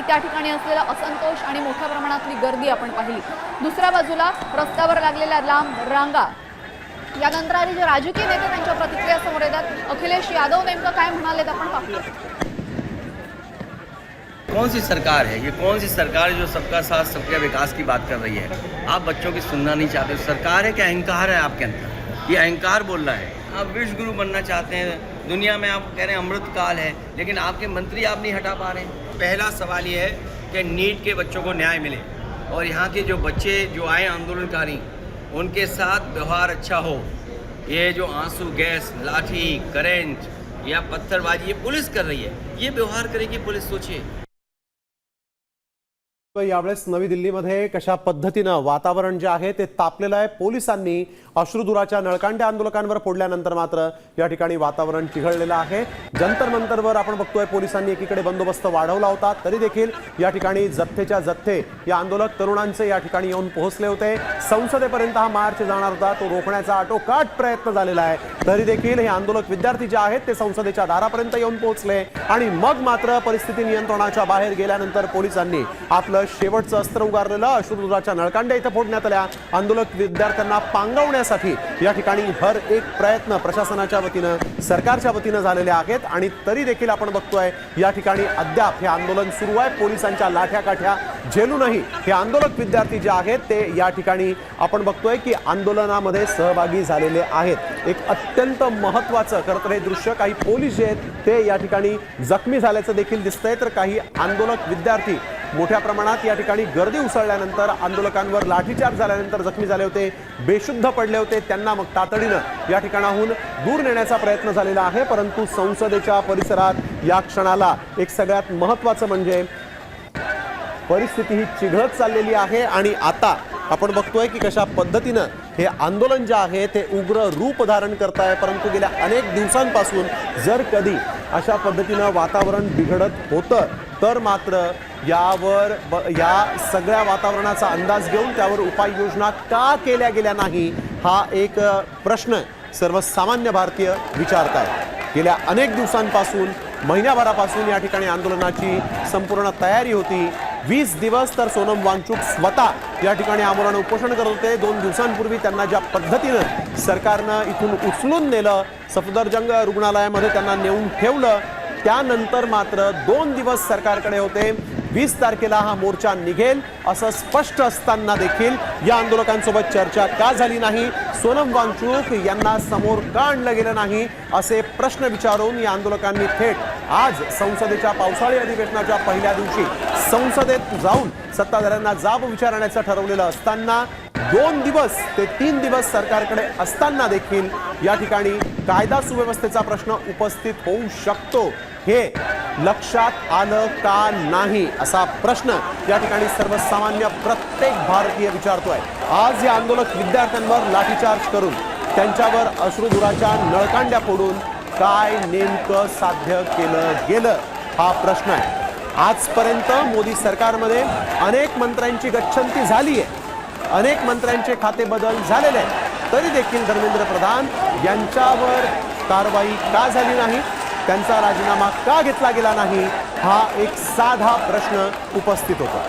त्या ठिकाणी असलेला असंतोष आणि मोठ्या प्रमाणातली गर्दी आपण पाहिली। दुसऱ्या बाजूला रस्त्यावर लागलेल्या लांब रांगा, यानंतर आधी जे राजकीय नेते त्यांच्या प्रतिक्रिया समोर येतात। अखिलेश यादव नेमकं काय म्हणालेत आपण पाहूया। कौन सी सरकार है ये? कौन सी सरकार जो सबका साथ सबका विकास की बात कर रही है? आप बच्चों की सुनना नहीं चाहते। सरकार है कि अहंकार है आपके अंदर? ये अहंकार बोल रहा है। आप विश्व गुरु बनना चाहते हैं, दुनिया में आप कह रहे हैं अमृत काल है, लेकिन आपके मंत्री आप नहीं हटा पा रहे हैं। पहला सवाल ये है कि नीट के बच्चों को न्याय मिले और यहाँ के जो बच्चे जो आए आंदोलनकारी उनके साथ व्यवहार अच्छा हो। ये जो आंसू गैस, लाठी, करंट या पत्थरबाजी ये पुलिस कर रही है, ये व्यवहार करेगी पुलिस? सोचिए। यावेळेस नवी दिल्लीमध्ये कशा पद्धतीनं वातावरण जे आहे ते तापलेलं आहे। पोलिसांनी अश्रुधुराच्या नळकांड्या आंदोलकांवर फोडल्यानंतर मात्र या ठिकाणी वातावरण चिघळलेलं आहे। जंतर मंतरवर आपण बघतोय पोलिसांनी एकीकडे बंदोबस्त वाढवला होता, तरी देखील या ठिकाणी जथ्थेच्या जथ्थे या आंदोलक तरुणांचे या ठिकाणी येऊन पोहोचले होते। संसदेपर्यंत हा मार्च जाणार होता, तो रोखण्याचा आटोकाट प्रयत्न झालेला आहे, तरी देखील हे आंदोलक विद्यार्थी जे आहेत ते संसदेच्या दारापर्यंत येऊन पोहोचले आणि मग मात्र परिस्थिती नियंत्रणाच्या बाहेर गेल्यानंतर पोलिसांनी आपलं शेवटचं अस्त्र उगारलेलं अश्रुधुराच्या नळकांड्या इथं फोडण्यात आल्या। आंदोलक विद्यार्थ्यांना पांगवण्यासाठी या ठिकाणी हर एक प्रयत्न प्रशासनाच्या वतीनं, सरकारच्या वतीनं झालेले आहेत आणि तरी देखील आपण बघतोय या ठिकाणी अद्याप हे आंदोलन सुरू आहे। पोलिसांच्या लाठ्या काठ्या झेलूनही हे आंदोलक विद्यार्थी जे आहेत ते या ठिकाणी आपण बघतोय की आंदोलनामध्ये सहभागी झालेले आहेत। एक अत्यंत महत्त्वाचं खरं तर हे दृश्य, काही पोलीस जे आहेत ते या ठिकाणी जखमी झाल्याचं देखील दिसतंय, तर काही आंदोलक विद्यार्थी मोठ्या प्रमाणात या ठिकाणी गर्दी उसळल्यानंतर आंदोलकांवर लाठीचार्ज झाल्यानंतर जखमी झाले होते, बेशुद्ध पडले होते। त्यांना मग तातडीनं या ठिकाणाहून दूर नेण्याचा प्रयत्न झालेला आहे, परंतु संसदेच्या परिसरात या क्षणाला एक सगळ्यात महत्त्वाचं म्हणजे परिस्थिती ही चिघळत चाललेली आहे आणि आता आपण बघतोय की कशा पद्धतीनं हे आंदोलन जे आहे ते उग्र रूप धारण करत आहे। परंतु गेल्या अनेक दिवसांपासून जर कधी अशा पद्धतीनं वातावरण बिघडत होतं तर मात्र यावर या सगळ्या वातावरणाचा अंदाज घेऊन त्यावर उपाययोजना का केल्या गेल्या नाही हा एक प्रश्न सर्वसामान्य भारतीय विचारतायत। गेल्या अनेक दिवसांपासून, महिन्याभरापासून या ठिकाणी आंदोलनाची संपूर्ण तयारी होती। 20 दिवस तर सोनम वांगचुक स्वतः या ठिकाणी आमरण उपोषण करत होते। 2 दिवसांपूर्वी त्यांना ज्या पद्धतीनं सरकारनं इथून उचलून नेलं, सफदरजंग रुग्णालयामध्ये त्यांना नेऊन ठेवलं, त्यानंतर मात्र 2 दिवस सरकारकडे होते। 20 तारखेला हा मोर्चा निघेल असं स्पष्ट असताना देखील या आंदोलकांसोबत चर्चा का झाली नाही, सोनम वांगचुक यांना समोर का आणलं गेलं नाही असे प्रश्न विचारून या आंदोलकांनी थेट आज संसदेच्या पावसाळी अधिवेशनाच्या पहिल्या दिवशी संसदेत जाऊन सत्ताधाऱ्यांना जाब विचारण्याचं ठरवलेलं असताना 2 दिवस ते 3 दिवस सरकारकडे असताना देखील या ठिकाणी कायदा सुव्यवस्थेचा प्रश्न उपस्थित होऊ शकतो हे लक्षात आलं का नाही असा प्रश्न या ठिकाणी सर्वसामान्य प्रत्येक भारतीय विचारतोय। आज या आंदोलक विद्यार्थ्यांवर लाठीचार्ज करून त्यांच्यावर अश्रुधुराच्या नळकांड्या फोडून काय नेमकं साध्य केलं गेलं हा प्रश्न आहे। आजपर्यंत मोदी सरकारमध्ये अनेक मंत्र्यांची गच्छंती झाली आहे, अनेक मंत्र्यांचे खाते बदल झालेले आहेत, तरी देखील धर्मेंद्र प्रधान यांच्यावर कारवाई का झाली नाही, त्यांचा राजीनामा का घेतला गेला नाही हा एक साधा प्रश्न उपस्थित होता।